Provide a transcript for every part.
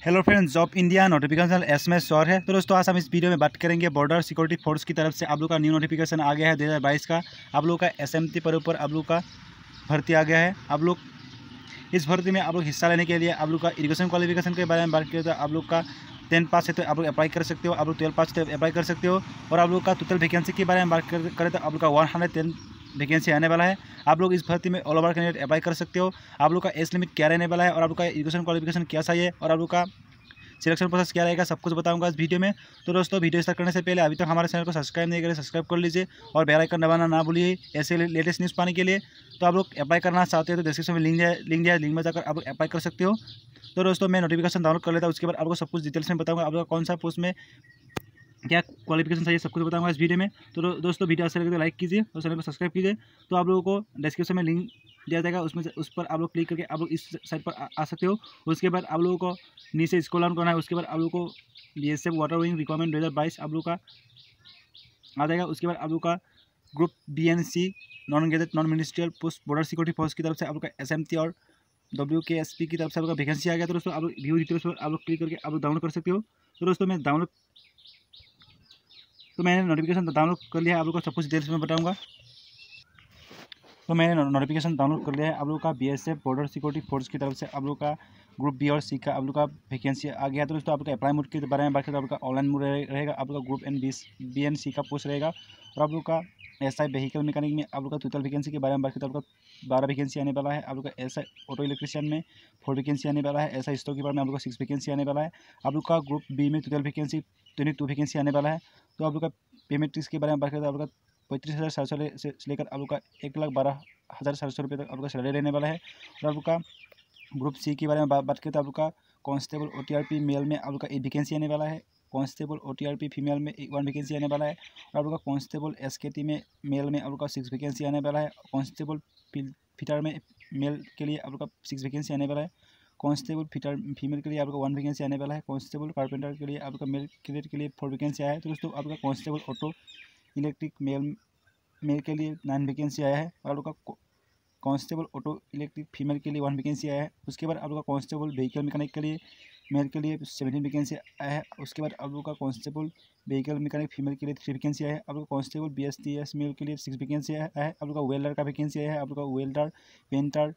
Hello friends, job India notification SMS sure है। तो दोस्तों आज हम इस वीडियो में बात करेंगे बॉर्डर सिक्योरिटी फोर्स की तरफ से आप लोग का न्यू नोटिफिकेशन आ गया है 2022 का। आप लोग का एसएमटी पर ऊपर आप लोग का भर्ती आ गया है। आप लोग इस भर्ती में आप लोग हिस्सा लेने के लिए आप लोग का एजुकेशन क्वालिफिकेशन के बारे में बात करें तो आप लोग का 10 पास है तो आप लोग अप्लाई कर सकते हो, आप लोग 12 पास है तो अप्लाई कर सकते हो। और आप लोग का टोटल वैकेंसी के बारे में बात करें तो आप लोग का 110 वैकेंसी आने वाला है। आप लोग इस भर्ती में ऑल ओवर कैंडिडेट अप्लाई कर सकते हो। आप लोग का एज लिमिट क्या रहने वाला है और आप लोग का एजुकेशन क्वालिफिकेशन क्या चाहिए और आप लोग का सिलेक्शन प्रोसेस क्या रहेगा, सब कुछ बताऊंगा इस वीडियो में। तो दोस्तों वीडियो स्टार्ट करने से पहले अभी तक हमारे चैनल को सब्सक्राइब नहीं करें, सब्सक्राइब कर लीजिए और बेल आइकन दबाना ना भूलिए ऐसे लेटेस्ट न्यूज़ पाने के लिए। तो आप लोग अप्लाई करना चाहते हो तो डिस्क्रिप्शन में लिंक में जाकर आप लोग अप्लाई कर सकते हो। तो दोस्तों मैं नोटिफिकेशन डाउनलोड कर लेता हूँ, उसके बाद आपको सब कुछ डिटेल्स में बताऊँगा आप लोग कौन सा पोस्ट में क्या क्वालिफिकेशन चाहिए, सब कुछ बताऊंगा इस वीडियो में। तो दोस्तों वीडियो अच्छा लगे तो लाइक कीजिए और चैनल को सब्सक्राइब कीजिए। तो आप लोगों को डिस्क्रिप्शन में लिंक दिया जाएगा, उसमें उस पर आप लोग क्लिक करके आप लोग इस साइट पर आ सकते हो। उसके बाद आप लोगों को नीचे स्क्रॉल डाउन करना है। उसके बाद आप लोगों को बीएसएफ वाटर विंग रिक्वायरमेंट 2022 आप लोग का आ जाएगा। उसके बाद आप लोग का group BNC non gadget non ministerial post border security force की तरफ से आप लोग का SMT और WKSP की तरफ से आप लोग का वैकेंसी आ गया। तो दोस्तों आप लोग व्यू डिटेल्स पर आप लोग क्लिक करके आप लोग डाउनलोड कर सकते हो। तो दोस्तों मैंने नोटिफिकेशन डाउनलोड कर लिया है, आप लोग को सब कुछ डिटेल्स में बताऊंगा। तो मैंने नोटिफिकेशन डाउनलोड कर लिया है। आप लोग का BSF बॉर्डर सिक्योरिटी फोर्स की तरफ से आप लोग का ग्रुप B और C का आप लोग का वैकेंसी आ गया है। तो दोस्तों आप लोग का अप्लाई मोड के बारे में बात करें तो आप लोग का ऑनलाइन मोड रहेगा। आप लोग का ग्रुप B एंड C का पोस्ट रहेगा। और आप लोग का SI व्हीकल मैकेनिक में आप लोग का टोटल वैकेंसी के बारे में बात करें तो आप लोग का 12 वैकेंसी आने वाला है। आप लोग का SI ऑटो इलेक्ट्रिशियन में 4 वैकेंसी आने वाला है। SI स्टोर कीपर में आप लोग का 6 वैकेंसी आने वाला है। आप लोग का ग्रुप B में टोटल वैकेंसी 22 वैकेंसी आने वाला है। तो आप लोग का पेमेंट के बारे में बात करें तो आप लोग का 35,700 से लेकर आप लोग का 1,12,700 रुपये तक आप लोग का सैलरी रहने वाला है। और आप लोग का ग्रुप C के बारे में बात करें तो आप लोग का कांस्टेबल OTRP मेल में आप लोग का 1 वैकेंसी आने वाला है। कांस्टेबल OTRP फीमेल में 1 वैकेंसी आने वाला है। और आप लोग का कांस्टेबल SKT में मेल में आप लोग का 6 वैकेंसी आने वाला है। कांस्टेबल फिटर में मेल के लिए आप लोग का 6 वैकेंसी आने वाला है। कांस्टेबल फिटर फीमेल के लिए आप लोग का 1 वैकेंसी आने वाला है। कांस्टेबल कारपेंटर के लिए आप लोग का मेल कैडेट के लिए 4 वैकेंसी आया है। तो दोस्तों आप लोग का कांस्टेबल ऑटो इलेक्ट्रिक मेल के लिए 9 वैकेंसी आया है। और आप लोग का कांस्टेबल ऑटो इलेक्ट्रिक फीमेल के लिए 1 वैकेंसी आया है। उसके बाद आप लोग का कांस्टेबल व्हीकल मैकेनिक के लिए मेल के लिए 17 वैकेंसी आया है। उसके बाद आप लोग का कांस्टेबल व्हीकल मैकेनिक फीमेल के लिए 3 वैकेंसी आया है। आप लोग का कांस्टेबल BSTS मेल के लिए 6 वैकेंसी आया है। आप लोग का वेल्डर का वैकेंसी आया है। आप लोग का welder painter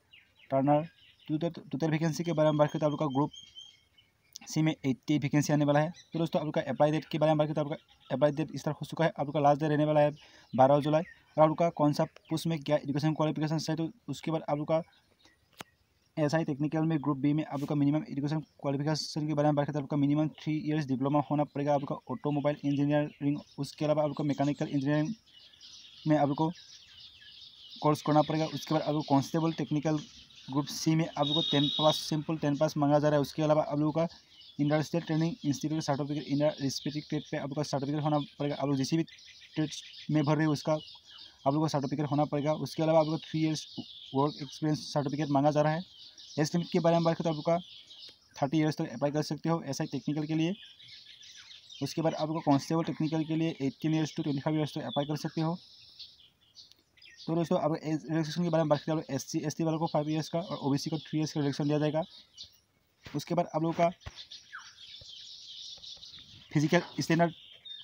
Turner total vacancy के बारे में बात करते हैं। आप लोग का ग्रुप C में 80 वैकेंसी आने वाला है। तो दोस्तों आप लोग का अप्लाई डेट के बारे में बात करते हैं। आप लोग का अप्लाई डेट इस तरह हो चुका है। आप लोग का लास्ट डे रहने वाला है 12 जुलाई। और आप लोग का कौन सा पोस्ट में क्या एजुकेशन क्वालिफिकेशन है तो उसके बाद आप लोग का SI टेक्निकल में ग्रुप B में आप लोग का मिनिमम एजुकेशन क्वालिफिकेशन के बारे में बात करते हैं। आप लोग का मिनिमम 3 इयर्स डिप्लोमा होना पड़ेगा। आप लोग का ऑटोमोबाइल इंजीनियरिंग, उसके अलावा आप लोग का मैकेनिकल इंजीनियरिंग में आप लोग को कोर्स करना पड़ेगा। उसके बाद आप लोग कांस्टेबल टेक्निकल ग्रुप C में आप लोग को 10 पास सिंपल 10 पास मांगा जा रहा है। उसके अलावा आप लोगों का industrial training institute certificate in respective trade पे आप लोग का सर्टिफिकेट होना पड़ेगा। आप लोग जिस भी ट्रेड में भर रहे हो उसका आप लोग का सर्टिफिकेट होना पड़ेगा। उसके अलावा आप लोग 3 इयर्स वर्क एक्सपीरियंस सर्टिफिकेट मांगा जा रहा है। एज लिमिट के बारे में बात करें तो आप लोग का 30 इयर्स तक अप्लाई कर सकते हो SI टेक्निकल के लिए। उसके बाद आप लोग को कांस्टेबल टेक्निकल के लिए 18 इयर्स टू 25 इयर्स तक अप्लाई कर सकते हो। तो दोस्तों अब रिलैक्सेशन के बारे में बात करें तो SC ST वालों को 5 इयर्स का और OBC को 3 इयर्स का रिलैक्सेशन दिया जाएगा। उसके बाद आप लोगों का फिजिकल स्टैंडर्ड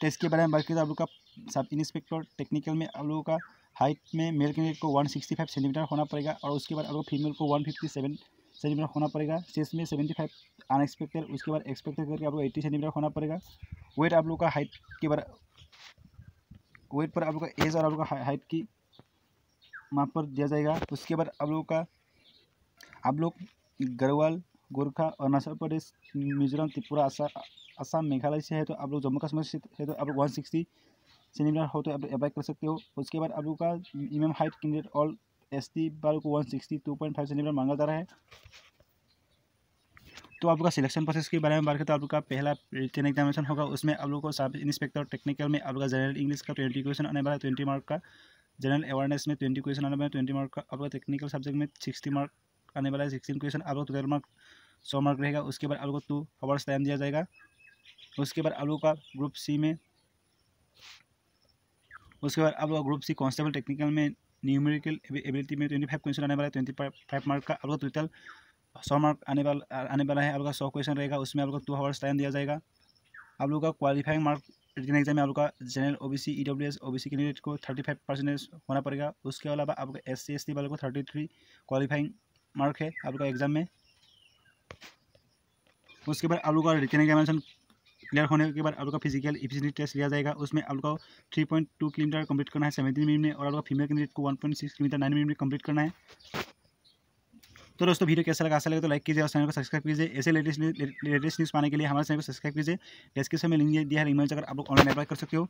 टेस्ट के बारे में बात करें तो आप लोग का सब इंस्पेक्टर टेक्निकल में आप लोगों का हाइट में मेल कैंडिडेट को 165 सेंटीमीटर होना पड़ेगा। और उसके बाद आप लोग फीमेल को 157 सेंटीमीटर होना पड़ेगा। चेस्ट में 75 अनएक्सपेक्टेड, उसके बाद एक्सपेक्टेड करके आप लोग 80 सेंटीमीटर होना पड़ेगा। वेट आप लोग का हाइट के वेट पर आप लोग का एज और आप लोग का हाइट की माप पर दिया जाएगा। उसके बाद आप लोग गढ़वाल, गोरखा, अरुणाचल प्रदेश, मिजोरम, त्रिपुरा, असम, मेघालय से है तो आप लोग जम्मू कश्मीर से है तो आप लोग 160 सेंटीमीटर हो तो आप अप्लाई कर सकते हो। उसके बाद आप लोग का minimum height candidate all ST वालों को 162.5 सेंटीमीटर मांगा जा रहा है। तो आप लोग का सिलेक्शन प्रोसेस के बारे में बात करें तो आप लोग का पहला रिटन एग्जामिनेशन होगा। उसमें आप लोग को सब इंस्पेक्टर टेक्निकल में आप लोग का जनरल इंग्लिश का 20 क्वेश्चन आने वाला है 20 मार्क का। जनरल अवेयरनेस में 20 क्वेश्चन आने वाला है 20 मार्क का। आप लोग टेक्निकल सब्जेक्ट में 60 मार्क आने वाला है 16 क्वेश्चन। आप लोग 12 मार्क 100 मार्क रहेगा। उसके बाद आप लोग को 2 आवर्स टाइम दिया जाएगा। उसके बाद आप लोग का ग्रुप C में ग्रुप C कांस्टेबल टेक्निकल में न्यूमेरिकल एबिलिटी में 25 क्वेश्चन आने वाला है 25 मार्क का। आप लोग टोटल 100 मार्क आने वाला है। आप लोग का 100 क्वेश्चन रहेगा, उसमें आप लोग को 2 आवर्स टाइम दिया जाएगा। आप लोग का क्वालिफाइंग मार्क रिटन एग्जाम में आप लोग का general OBC EWS OBC candidate को 35% होना पड़ेगा। उसके अलावा आप लोग SC ST वालों को 33 क्वालिफाइंग मार्क है आप लोग का एग्जाम में। उसके बाद आप लोग का रिटन एग्जामिनेशन क्लियर होने के बाद आप लोग का फिजिकल एफिशिएंसी टेस्ट लिया जाएगा। उसमें आप लोग को 3.2 किलोमीटर कंप्लीट करना है 17 मिनट में, और आप लोग का फीमेल कैंडिडेट को 1.6 किलोमीटर 9 मिनट में कंप्लीट करना है। तो दोस्तों वीडियो कैसा लगा, अच्छा लगे तो लाइक कीजिए और चैनल को सब्सक्राइब कीजिए। ऐसे लेटेस्ट न्यूज़ पाने के लिए हमारे चैनल को सब्सक्राइब कीजिए। डिस्क्रिप्शन में लिंक दिया है, ईमेल से अगर आप लोग ऑनलाइन अप्लाई कर सकते हो।